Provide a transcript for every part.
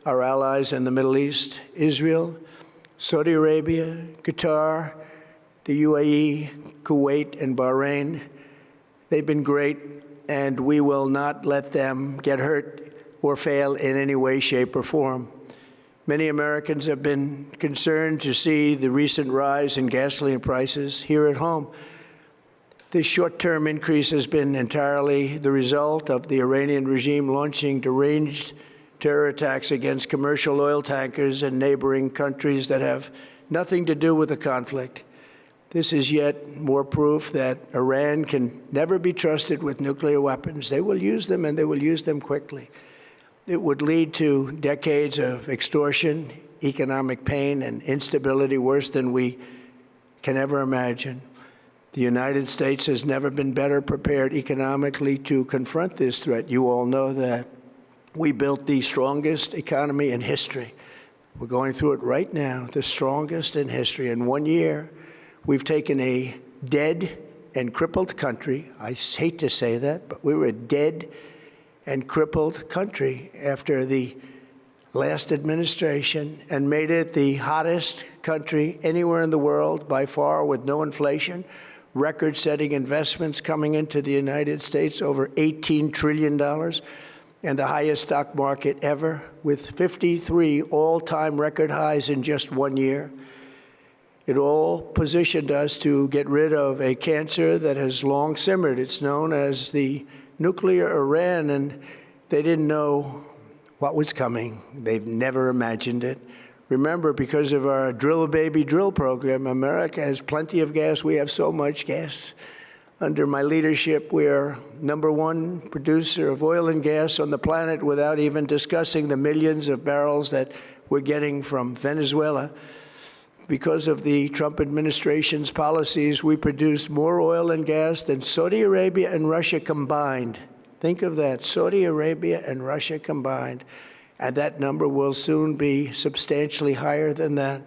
our allies in the Middle East, Israel, Saudi Arabia, Qatar, the UAE, Kuwait, and Bahrain. They've been great, and we will not let them get hurt or fail in any way, shape, or form. Many Americans have been concerned to see the recent rise in gasoline prices here at home. This short-term increase has been entirely the result of the Iranian regime launching deranged terror attacks against commercial oil tankers in neighboring countries that have nothing to do with the conflict. This is yet more proof that Iran can never be trusted with nuclear weapons. They will use them, and they will use them quickly. It would lead to decades of extortion, economic pain, and instability worse than we can ever imagine. The United States has never been better prepared economically to confront this threat. You all know that. We built the strongest economy in history. We're going through it right now, the strongest in history. In 1 year, we've taken a dead and crippled country. I hate to say that, but we were a dead and crippled country after the last administration and made it the hottest country anywhere in the world by far, with no inflation, record-setting investments coming into the United States, over $18 trillion, and the highest stock market ever, with 53 all-time record highs in just 1 year. It all positioned us to get rid of a cancer that has long simmered. It's known as the nuclear Iran, and they didn't know what was coming. They've never imagined it. Remember, because of our drill baby drill program, America has plenty of gas. We have so much gas. Under my leadership, we are #1 producer of oil and gas on the planet, without even discussing the millions of barrels that we're getting from Venezuela. Because of the Trump administration's policies, we produce more oil and gas than Saudi Arabia and Russia combined. Think of that, Saudi Arabia and Russia combined. And that number will soon be substantially higher than that.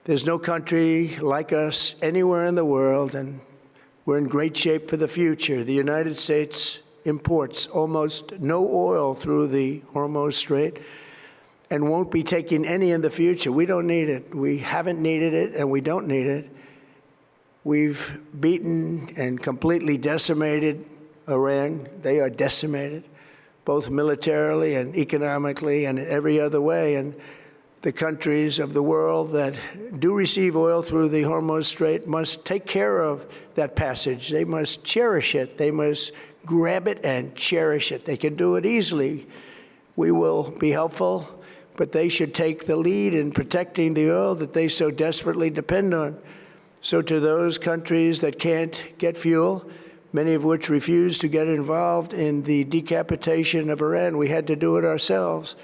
There's no country like us anywhere in the world, and we're in great shape for the future. The United States imports almost no oil through the Hormuz Strait, and won't be taking any in the future. We don't need it. We haven't needed it, and we don't need it. We've beaten and completely decimated Iran. They are decimated, both militarily and economically and in every other way. And the countries of the world that do receive oil through the Hormuz Strait must take care of that passage. They must cherish it. They must grab it and cherish it. They can do it easily. We will be helpful, but they should take the lead in protecting the oil that they so desperately depend on. So to those countries that can't get fuel, many of which refuse to get involved in the decapitation of Iran, we had to do it ourselves.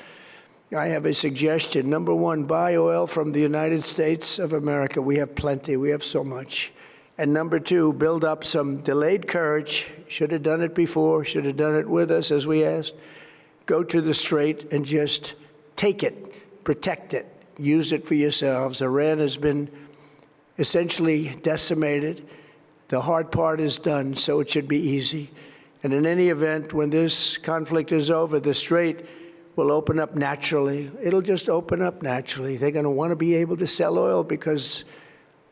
I have a suggestion. #1, buy oil from the United States of America. We have plenty. We have so much. And #2, build up some delayed courage. Should have done it before. Should have done it with us, as we asked. Go to the Strait and just take it, protect it, use it for yourselves. Iran has been essentially decimated. The hard part is done, so it should be easy. And in any event, when this conflict is over, the Strait will open up naturally. It'll just open up naturally. They're going to want to be able to sell oil because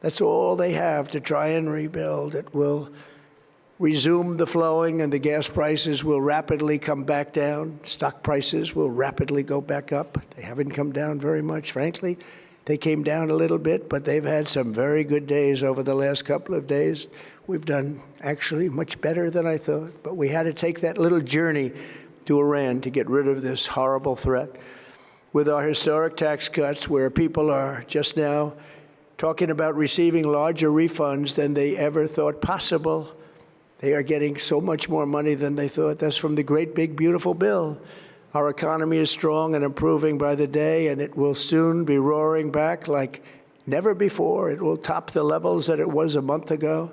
that's all they have to try and rebuild. It will resume the flowing, and the gas prices will rapidly come back down. Stock prices will rapidly go back up. They haven't come down very much, frankly. They came down a little bit, but they've had some very good days over the last couple of days. We've done actually much better than I thought, but we had to take that little journey to Iran to get rid of this horrible threat. With our historic tax cuts, where people are just now talking about receiving larger refunds than they ever thought possible, they are getting so much more money than they thought. That's from the great, big, beautiful bill. Our economy is strong and improving by the day, and it will soon be roaring back like never before. It will top the levels that it was a month ago.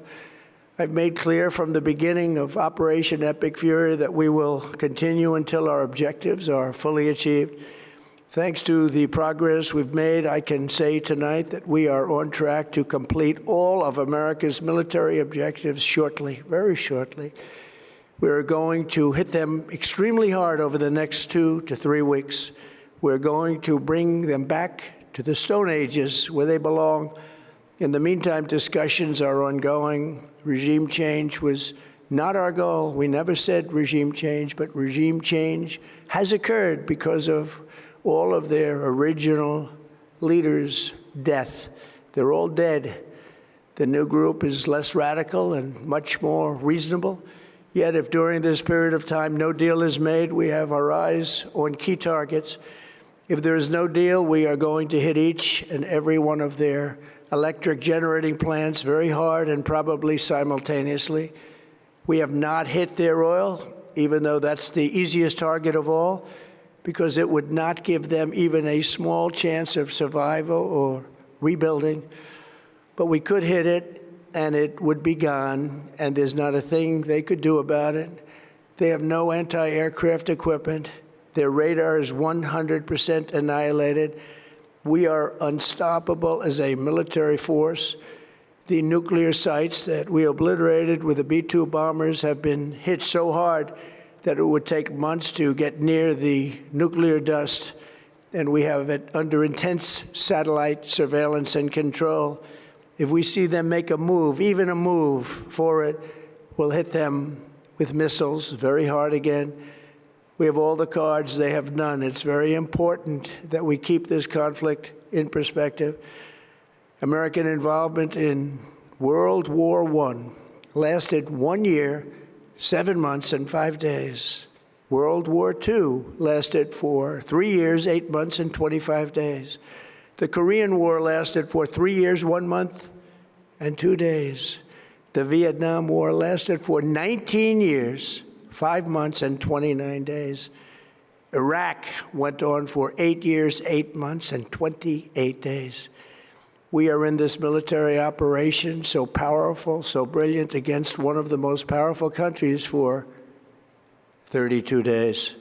I've made clear from the beginning of Operation Epic Fury that we will continue until our objectives are fully achieved. Thanks to the progress we've made, I can say tonight that we are on track to complete all of America's military objectives shortly, very shortly. We are going to hit them extremely hard over the next 2 to 3 weeks. We're going to bring them back to the Stone Ages where they belong. In the meantime, discussions are ongoing. Regime change was not our goal. We never said regime change, but regime change has occurred because of all of their original leaders' death. They're all dead. The new group is less radical and much more reasonable. Yet if during this period of time no deal is made, we have our eyes on key targets. If there is no deal, we are going to hit each and every one of their electric generating plants very hard and probably simultaneously. We have not hit their oil, even though that's the easiest target of all, because it would not give them even a small chance of survival or rebuilding. But we could hit it, and it would be gone, and there's not a thing they could do about it. They have no anti-aircraft equipment. Their radar is 100% annihilated. We are unstoppable as a military force. The nuclear sites that we obliterated with the B-2 bombers have been hit so hard that it would take months to get near the nuclear dust, and we have it under intense satellite surveillance and control. If we see them make a move, even a move for it, we'll hit them with missiles very hard again. We have all the cards, they have none. It's very important that we keep this conflict in perspective. American involvement in World War I lasted 1 year, 7 months, and 5 days. World War II lasted for 3 years, 8 months, and 25 days. The Korean War lasted for 3 years, 1 month, and 2 days. The Vietnam War lasted for 19 years, 5 months, and 29 days. Iraq went on for 8 years, 8 months, and 28 days. We are in this military operation, so powerful, so brilliant, against one of the most powerful countries for 32 days.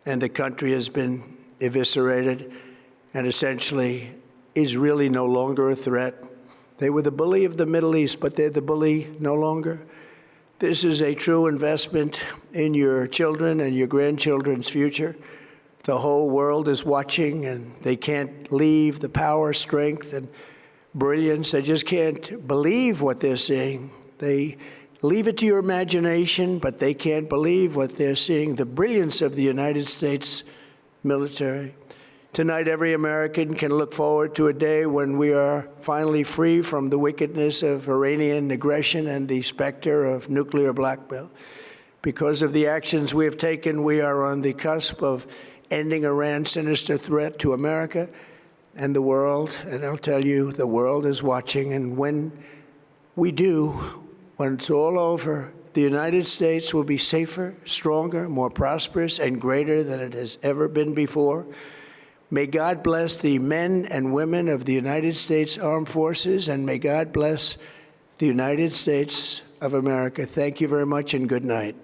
And the country has been eviscerated and essentially is really no longer a threat. They were the bully of the Middle East, but they're the bully no longer. This is a true investment in your children and your grandchildren's future. The whole world is watching, and they can't leave the power, strength, and brilliance. They just can't believe what they're seeing. They leave it to your imagination, but they can't believe what they're seeing, the brilliance of the United States military. Tonight, every American can look forward to a day when we are finally free from the wickedness of Iranian aggression and the specter of nuclear blackmail. Because of the actions we have taken, we are on the cusp of ending Iran's sinister threat to America and the world. And I'll tell you, the world is watching. And when we do, when it's all over, the United States will be safer, stronger, more prosperous, and greater than it has ever been before. May God bless the men and women of the United States Armed Forces, and may God bless the United States of America. Thank you very much, and good night.